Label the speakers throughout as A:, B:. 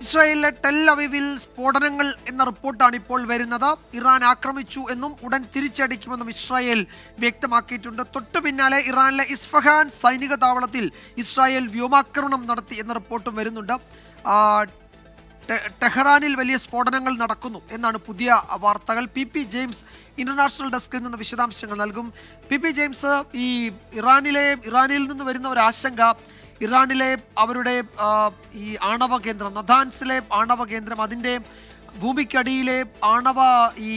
A: ഇസ്രായേലിലെ ടെൽ അവീവിൽ സ്ഫോടനങ്ങൾ എന്ന റിപ്പോർട്ടാണ് ഇപ്പോൾ വരുന്നത്. ഇറാൻ ആക്രമിച്ചു എന്നും ഉടൻ തിരിച്ചടിക്കുമെന്നും ഇസ്രായേൽ വ്യക്തമാക്കിയിട്ടുണ്ട്. തൊട്ടു പിന്നാലെ ഇറാനിലെ ഇസ്ഫഹാൻ സൈനിക താവളത്തിൽ ഇസ്രായേൽ വ്യോമാക്രമണം നടത്തി എന്ന റിപ്പോർട്ടും വരുന്നുണ്ട്. ടെഹ്റാനിൽ വലിയ സ്ഫോടനങ്ങൾ നടക്കുന്നു എന്നാണ് പുതിയ വാർത്തകൾ. പി ജെയിംസ് ഇന്റർനാഷണൽ ഡെസ്കിൽ നിന്ന് വിശദാംശങ്ങൾ നൽകും. പി ജെയിംസ്, ഈ ഇറാനിൽ നിന്ന് വരുന്ന ഒരു ആശങ്ക, ഇറാനിലെ അവരുടെ ഈ ആണവ കേന്ദ്രം, നഥാൻസിലെ ആണവ കേന്ദ്രം, അതിൻ്റെ ഭൂമിക്കടിയിലെ ഈ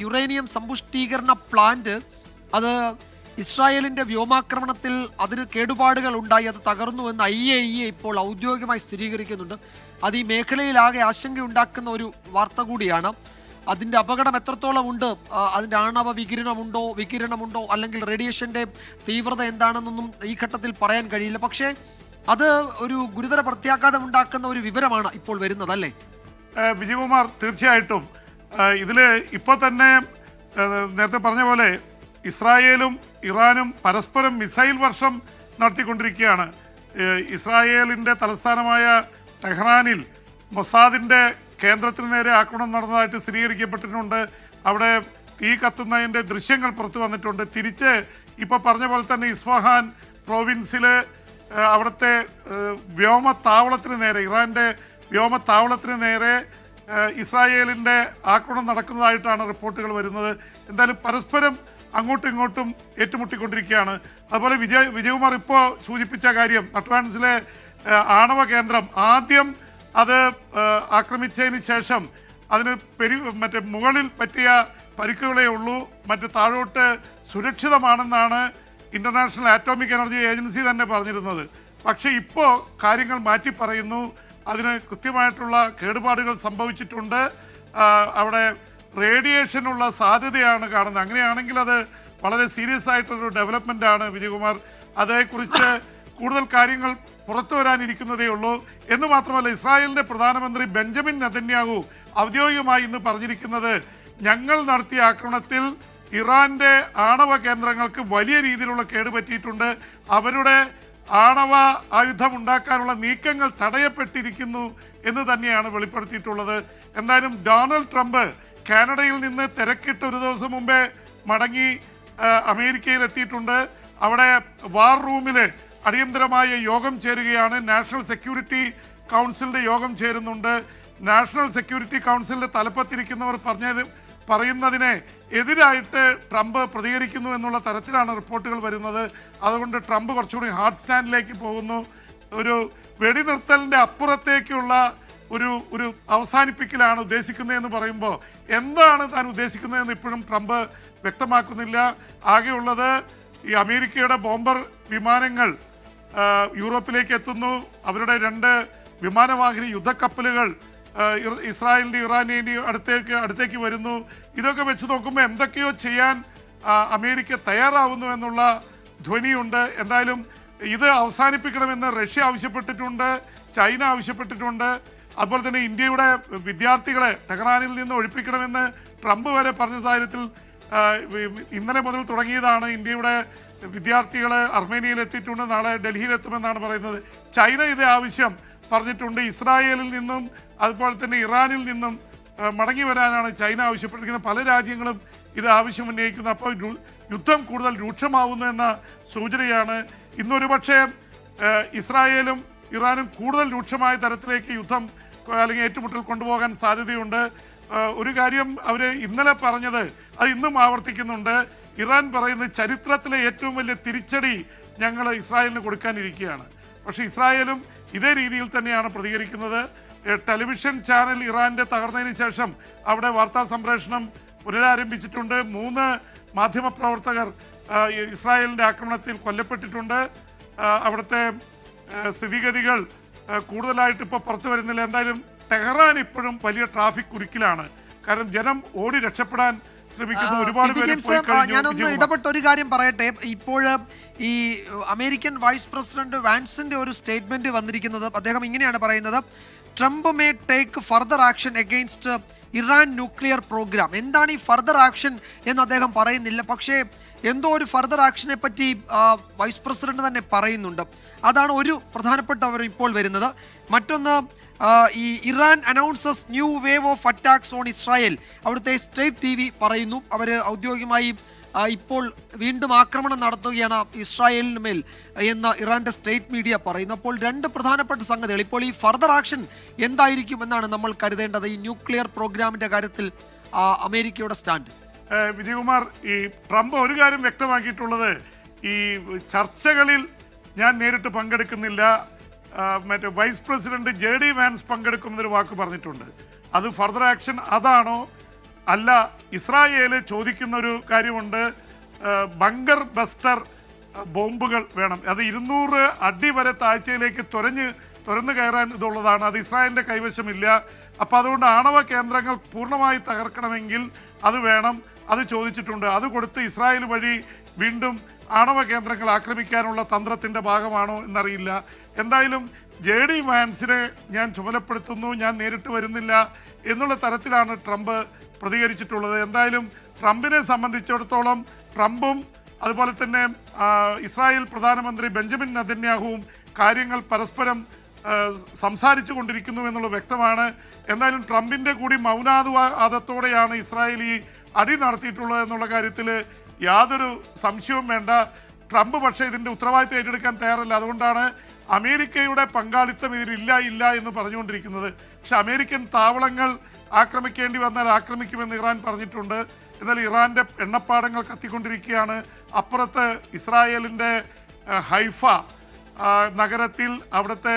A: യുറേനിയം സമ്പുഷ്ടീകരണ പ്ലാന്റ്, അത് ഇസ്രായേലിൻ്റെ വ്യോമാക്രമണത്തിൽ അതിന് കേടുപാടുകൾ ഉണ്ടായി, അത് തകർന്നു എന്ന് IAEA ഇപ്പോൾ ഔദ്യോഗികമായി സ്ഥിരീകരിക്കുന്നുണ്ട്. അത് ഈ മേഖലയിലാകെ ആശങ്കയുണ്ടാക്കുന്ന ഒരു വാർത്ത കൂടിയാണ്. അതിൻ്റെ അപകടം എത്രത്തോളം ഉണ്ട്, അതിൻ്റെ ആണവ വികിരണമുണ്ടോ അല്ലെങ്കിൽ റേഡിയേഷൻ്റെ തീവ്രത എന്താണെന്നൊന്നും ഈ ഘട്ടത്തിൽ പറയാൻ കഴിയില്ല. പക്ഷേ അത് ഒരു ഗുരുതര പ്രത്യാഘാതം ഉണ്ടാക്കുന്ന ഒരു വിവരമാണ് ഇപ്പോൾ വരുന്നത്, അല്ലേ
B: വിജയകുമാർ? തീർച്ചയായിട്ടും ഇതിൽ ഇപ്പോൾ തന്നെ നേരത്തെ പറഞ്ഞ പോലെ ഇസ്രായേലും ഇറാനും പരസ്പരം മിസൈൽ വർഷം നടത്തിക്കൊണ്ടിരിക്കുകയാണ്. ഇസ്രായേലിൻ്റെ തലസ്ഥാനമായ ടെഹ്റാനിൽ മൊസാദിൻ്റെ കേന്ദ്രത്തിന് നേരെ ആക്രമണം നടന്നതായിട്ട് സ്ഥിരീകരിക്കപ്പെട്ടിട്ടുണ്ട്. അവിടെ തീ കത്തുന്നതിൻ്റെ ദൃശ്യങ്ങൾ പുറത്തു വന്നിട്ടുണ്ട്. തിരിച്ച് ഇപ്പോൾ പറഞ്ഞ പോലെ തന്നെ ഇസ്ഫഹാൻ പ്രോവിൻസിൽ അവിടുത്തെ വ്യോമത്താവളത്തിന് നേരെ, ഇറാൻ്റെ വ്യോമത്താവളത്തിന് നേരെ ഇസ്രായേലിൻ്റെ ആക്രമണം നടക്കുന്നതായിട്ടാണ് റിപ്പോർട്ടുകൾ വരുന്നത്. എന്തായാലും പരസ്പരം അങ്ങോട്ടും ഇങ്ങോട്ടും ഏറ്റുമുട്ടിക്കൊണ്ടിരിക്കുകയാണ്. അതുപോലെ വിജയകുമാർ ഇപ്പോൾ സൂചിപ്പിച്ച കാര്യം, നട്വാൻസിലെ ആണവ കേന്ദ്രം ആദ്യം അത് ആക്രമിച്ചതിന് ശേഷം അതിന് മറ്റേ മുകളിൽ പറ്റിയ പരിക്കുകളേ ഉള്ളൂ, മറ്റ് താഴോട്ട് സുരക്ഷിതമാണെന്നാണ് ഇൻ്റർനാഷണൽ ആറ്റോമിക് എനർജി ഏജൻസി തന്നെ പറഞ്ഞിരുന്നത്. പക്ഷേ ഇപ്പോൾ കാര്യങ്ങൾ മാറ്റി പറയുന്നു. അതിന് കൃത്യമായിട്ടുള്ള കേടുപാടുകൾ സംഭവിച്ചിട്ടുണ്ട്. അവിടെ റേഡിയേഷനുള്ള സാധ്യതയാണ് കാണുന്നത്. അങ്ങനെയാണെങ്കിൽ അത് വളരെ സീരിയസ് ആയിട്ടുള്ളൊരു ഡെവലപ്മെൻ്റ് ആണ് വിജയകുമാർ. അതേക്കുറിച്ച് കൂടുതൽ കാര്യങ്ങൾ പുറത്തു വരാനിരിക്കുന്നതേ ഉള്ളൂ. എന്ന് മാത്രമല്ല, ഇസ്രായേലിൻ്റെ പ്രധാനമന്ത്രി ബെഞ്ചമിൻ നെതന്യാഹു ഔദ്യോഗികമായി ഇന്ന് പറഞ്ഞിരിക്കുന്നത്, ഞങ്ങൾ നടത്തിയ ആക്രമണത്തിൽ ഇറാൻ്റെ ആണവ കേന്ദ്രങ്ങൾക്ക് വലിയ രീതിയിലുള്ള കേടുപറ്റിയിട്ടുണ്ട്, അവരുടെ ആണവ ആയുധം ഉണ്ടാക്കാനുള്ള നീക്കങ്ങൾ തടയപ്പെട്ടിരിക്കുന്നു എന്ന് തന്നെയാണ് വെളിപ്പെടുത്തിയിട്ടുള്ളത്. എന്തായാലും ഡൊണാൾഡ് ട്രംപ് കാനഡയിൽ നിന്ന് തിരക്കിട്ട് ഒരു ദിവസം മുമ്പേ മടങ്ങി അമേരിക്കയിൽ എത്തിയിട്ടുണ്ട്. അവിടെ വാർ റൂമിൽ അടിയന്തരമായ യോഗം ചേരുകയാണ്. നാഷണൽ സെക്യൂരിറ്റി കൗൺസിലിൻ്റെ യോഗം ചേരുന്നുണ്ട്. നാഷണൽ സെക്യൂരിറ്റി കൗൺസിലിൻ്റെ തലപ്പത്തിരിക്കുന്നവർ പറയുന്നതിനെ എതിരായിട്ട് ട്രംപ് പ്രതികരിക്കുന്നു എന്നുള്ള തരത്തിലാണ് റിപ്പോർട്ടുകൾ വരുന്നത്. അതുകൊണ്ട് ട്രംപ് കുറച്ചുകൂടി ഹാർഡ് സ്റ്റാൻഡിലേക്ക് പോകുന്നു. ഒരു വെടിനിർത്തലിൻ്റെ അപ്പുറത്തേക്കുള്ള ഒരു അവസാനിപ്പിക്കലാണ് ഉദ്ദേശിക്കുന്നതെന്ന് പറയുമ്പോൾ എന്താണ് താൻ ഉദ്ദേശിക്കുന്നതെന്ന് ഇപ്പോഴും ട്രംപ് വ്യക്തമാക്കുന്നില്ല. ആകെയുള്ളത് ഈ അമേരിക്കയുടെ ബോംബർ വിമാനങ്ങൾ യൂറോപ്പിലേക്ക് എത്തുന്നു. അവരുടെ 2 വിമാനവാഹിനി യുദ്ധക്കപ്പലുകൾ ഇസ്രായേലിൻ്റെയും ഇറാനിൻ്റെയും അടുത്തേക്ക് വരുന്നു. ഇതൊക്കെ വെച്ച് നോക്കുമ്പോൾ എന്തൊക്കെയോ ചെയ്യാൻ അമേരിക്ക തയ്യാറാവുന്നു എന്നുള്ള ധ്വനിയുണ്ട്. എന്തായാലും ഇത് അവസാനിപ്പിക്കണമെന്ന് റഷ്യ ആവശ്യപ്പെട്ടിട്ടുണ്ട്, ചൈന ആവശ്യപ്പെട്ടിട്ടുണ്ട്. അതുപോലെ തന്നെ ഇന്ത്യയുടെ വിദ്യാർത്ഥികളെ ടെഹ്റാനിൽ നിന്ന് ഒഴിപ്പിക്കണമെന്ന് ട്രംപ് വരെ പറഞ്ഞ സാഹചര്യത്തിൽ ഇന്നലെ മുതൽ തുടങ്ങിയതാണ്. ഇന്ത്യയുടെ വിദ്യാർത്ഥികൾ അർമേനിയയിൽ എത്തിയിട്ടുണ്ട്, നാളെ ഡൽഹിയിലെത്തുമെന്നാണ് പറയുന്നത്. ചൈന ഇതേ ആവശ്യം പറഞ്ഞിട്ടുണ്ട്. ഇസ്രായേലിൽ നിന്നും അതുപോലെ തന്നെ ഇറാനിൽ നിന്നും മടങ്ങി വരാനാണ് ചൈന ആവശ്യപ്പെട്ടിരിക്കുന്നത്. പല രാജ്യങ്ങളും ഇത് ആവശ്യം ഉന്നയിക്കുന്നു. അപ്പോൾ യുദ്ധം കൂടുതൽ രൂക്ഷമാവുന്നു എന്ന സൂചനയാണ്. ഇന്നൊരു പക്ഷേ ഇസ്രായേലും ഇറാനും കൂടുതൽ രൂക്ഷമായ തരത്തിലേക്ക് യുദ്ധം അല്ലെങ്കിൽ ഏറ്റുമുട്ടൽ കൊണ്ടുപോകാൻ സാധ്യതയുണ്ട്. ഒരു കാര്യം അവർ ഇന്നലെ പറഞ്ഞത് അത് ഇന്നും ആവർത്തിക്കുന്നുണ്ട്. ഇറാൻ പറയുന്നത് ചരിത്രത്തിലെ ഏറ്റവും വലിയ തിരിച്ചടി ഞങ്ങൾ ഇസ്രായേലിന് കൊടുക്കാനിരിക്കുകയാണ്. പക്ഷേ ഇസ്രായേലും ഇതേ രീതിയിൽ തന്നെയാണ് പ്രതികരിക്കുന്നത്. ടെലിവിഷൻ ചാനൽ ഇറാൻ്റെ തകർന്നതിന് ശേഷം അവിടെ വാർത്താ സംപ്രേഷണം പുനരാരംഭിച്ചിട്ടുണ്ട്. 3 മാധ്യമപ്രവർത്തകർ ഇസ്രായേലിൻ്റെ ആക്രമണത്തിൽ കൊല്ലപ്പെട്ടിട്ടുണ്ട്. അവിടുത്തെ സ്ഥിതിഗതികൾ കൂടുതലായിട്ട് ഇപ്പോൾ പുറത്തു വരുന്നില്ല. എന്തായാലും ടെഹ്റാൻ ഇപ്പോഴും വലിയ ട്രാഫിക് കുരുക്കിലാണ്. കാരണം ജനം ഓടി രക്ഷപ്പെടാൻ ശ്രമിക്കുന്നു. ഒരുപാട്
A: ഞാനൊന്ന് ഇടപെട്ട ഒരു കാര്യം പറയട്ടെ. ഇപ്പോൾ ഈ അമേരിക്കൻ വൈസ് പ്രസിഡന്റ് വാൻസിന്റെ ഒരു സ്റ്റേറ്റ്മെന്റ് വന്നിരിക്കുന്നത്, അദ്ദേഹം ഇങ്ങനെയാണ് പറയുന്നത്: Trump may take further action against Iran nuclear program. എന്താണ് ഈ ഫർദർ ആക്ഷൻ എന്ന് അദ്ദേഹം പറയുന്നില്ല. പക്ഷേ എന്തോ ഒരു ഫർദർ ആക്ഷനെ പറ്റി വൈസ് പ്രസിഡന്റ് തന്നെ പറയുന്നുണ്ട്. അതാണ് ഒരു പ്രധാനപ്പെട്ട ഇപ്പോൾ വരുന്നത്. മറ്റൊന്ന്, ഈ Iran announces new wave of attacks on Israel. അവിടുത്തെ സ്റ്റേറ്റ് TV പറയുന്നു അവർ ഔദ്യോഗികമായി ഇപ്പോൾ വീണ്ടും ആക്രമണം നടത്തുകയാണ് ഇസ്രായേലിന് മേൽ എന്ന് ഇറാന്റെ സ്റ്റേറ്റ് മീഡിയ പറയുന്നു. അപ്പോൾ രണ്ട് പ്രധാനപ്പെട്ട സംഗതികൾ. ഇപ്പോൾ ഈ ഫർദർ ആക്ഷൻ എന്തായിരിക്കും എന്നാണ് നമ്മൾ കരുതേണ്ടത് ഈ ന്യൂക്ലിയർ പ്രോഗ്രാമിന്റെ കാര്യത്തിൽ അമേരിക്കയുടെ സ്റ്റാൻഡ്?
B: വിജയകുമാർ, ഈ ട്രംപ് ഒരു കാര്യം വ്യക്തമാക്കിയിട്ടുള്ളത്, ഈ ചർച്ചകളിൽ ഞാൻ നേരിട്ട് പങ്കെടുക്കുന്നില്ല, മറ്റേ വൈസ് പ്രസിഡന്റ് JD വാൻസ് പങ്കെടുക്കുന്നൊരു വാക്ക് പറഞ്ഞിട്ടുണ്ട്. അത് ഫർദർ ആക്ഷൻ അതാണോ? അല്ല, ഇസ്രായേല് ചോദിക്കുന്നൊരു കാര്യമുണ്ട്, ബങ്കർ ബസ്റ്റർ ബോംബുകൾ വേണം, അത് 200 അടി വരെ താഴ്ചയിലേക്ക് തുരന്നു കയറാൻ ഇതുള്ളതാണ്, അത് ഇസ്രായേലിൻ്റെ കൈവശമില്ല. അപ്പോൾ അതുകൊണ്ട് ആണവ കേന്ദ്രങ്ങൾ പൂർണ്ണമായി തകർക്കണമെങ്കിൽ അത് വേണം, അത് ചോദിച്ചിട്ടുണ്ട്. അത് കൊടുത്ത് ഇസ്രായേൽ വഴി വീണ്ടും ആണവ കേന്ദ്രങ്ങൾ ആക്രമിക്കാനുള്ള തന്ത്രത്തിൻ്റെ ഭാഗമാണോ എന്നറിയില്ല. എന്തായാലും JD വാൻസിനെ ഞാൻ ചുമതലപ്പെടുത്തുന്നു, ഞാൻ നേരിട്ട് വരുന്നില്ല എന്നുള്ള തരത്തിലാണ് ട്രംപ് പ്രതികരിച്ചിട്ടുള്ളത്. എന്തായാലും ട്രംപിനെ സംബന്ധിച്ചിടത്തോളം ട്രംപും അതുപോലെ തന്നെ ഇസ്രായേൽ പ്രധാനമന്ത്രി ബെഞ്ചമിൻ നെതന്യാഹുവും കാര്യങ്ങൾ പരസ്പരം സംസാരിച്ചു കൊണ്ടിരിക്കുന്നു എന്നുള്ളത് വ്യക്തമാണ്. എന്തായാലും ട്രംപിൻ്റെ കൂടി മൗനാനുവാദത്തോടെയാണ് ഇസ്രായേൽ ഈ അടി നടത്തിയിട്ടുള്ളത് എന്നുള്ള കാര്യത്തിൽ യാതൊരു സംശയവും വേണ്ട. ട്രംപ് പക്ഷേ ഇതിൻ്റെ ഉത്തരവാദിത്തം ഏറ്റെടുക്കാൻ തയ്യാറല്ല. അതുകൊണ്ടാണ് അമേരിക്കയുടെ പങ്കാളിത്തം ഇതിലില്ല എന്ന് പറഞ്ഞുകൊണ്ടിരിക്കുന്നത്. പക്ഷെ അമേരിക്കൻ താവളങ്ങൾ ആക്രമിക്കേണ്ടി വന്നാൽ ആക്രമിക്കുമെന്ന് ഇറാൻ പറഞ്ഞിട്ടുണ്ട്. എന്നാൽ ഇറാൻ്റെ എണ്ണപ്പാടങ്ങൾ കത്തിക്കൊണ്ടിരിക്കുകയാണ്. അപ്പുറത്ത് ഇസ്രായേലിൻ്റെ ഹൈഫ നഗരത്തിൽ അവിടുത്തെ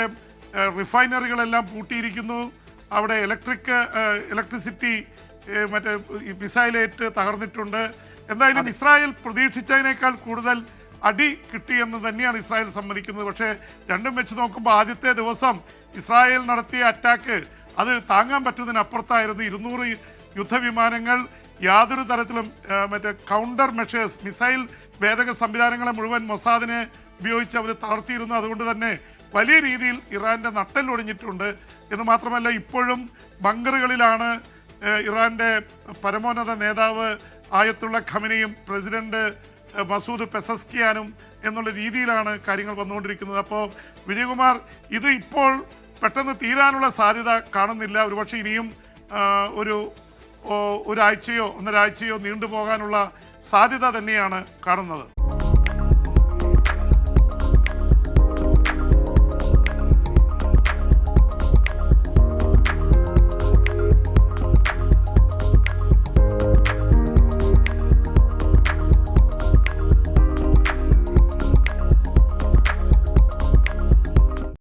B: റിഫൈനറികളെല്ലാം പൂട്ടിയിരിക്കുന്നു. അവിടെ ഇലക്ട്രിസിറ്റി മറ്റേ മിസൈലേറ്റ് തകർന്നിട്ടുണ്ട്. എന്തായാലും ഇസ്രായേൽ പ്രതീക്ഷിച്ചതിനേക്കാൾ കൂടുതൽ അടി കിട്ടിയെന്ന് തന്നെയാണ് ഇസ്രായേൽ സമ്മതിക്കുന്നത്. പക്ഷേ രണ്ടും വെച്ച് നോക്കുമ്പോൾ ആദ്യത്തെ ദിവസം ഇസ്രായേൽ നടത്തിയ അറ്റാക്ക് അത് താങ്ങാൻ പറ്റുന്നതിനപ്പുറത്തായിരുന്നു. 200 യുദ്ധവിമാനങ്ങൾ യാതൊരു തരത്തിലും മറ്റേ കൗണ്ടർ മെഷേഴ്സ് മിസൈൽ വേദക സംവിധാനങ്ങളെ മുഴുവൻ മൊസാദിനെ ഉപയോഗിച്ച് അവർ തളർത്തിയിരുന്നു. അതുകൊണ്ട് തന്നെ വലിയ രീതിയിൽ ഇറാൻ്റെ നട്ടെൽ ഒടിഞ്ഞിട്ടുണ്ട് എന്ന് മാത്രമല്ല ഇപ്പോഴും ബങ്കറുകളിലാണ് ഇറാൻ്റെ പരമോന്നത നേതാവ് ആയത്തുള്ള ഖമനിയും പ്രസിഡന്റ് മസൂദ് പെസസ്കിയാനും എന്നുള്ള രീതിയിലാണ് കാര്യങ്ങൾ വന്നുകൊണ്ടിരിക്കുന്നത്. അപ്പോൾ വിജയകുമാർ, ഇത് ഇപ്പോൾ പെട്ടെന്ന് തീരാനുള്ള സാധ്യത കാണുന്നില്ല. ഒരുപക്ഷെ ഇനിയും ഒരാഴ്ചയോ 1.5 ആഴ്ചയോ നീണ്ടുപോകാനുള്ള സാധ്യത തന്നെയാണ് കാണുന്നത്.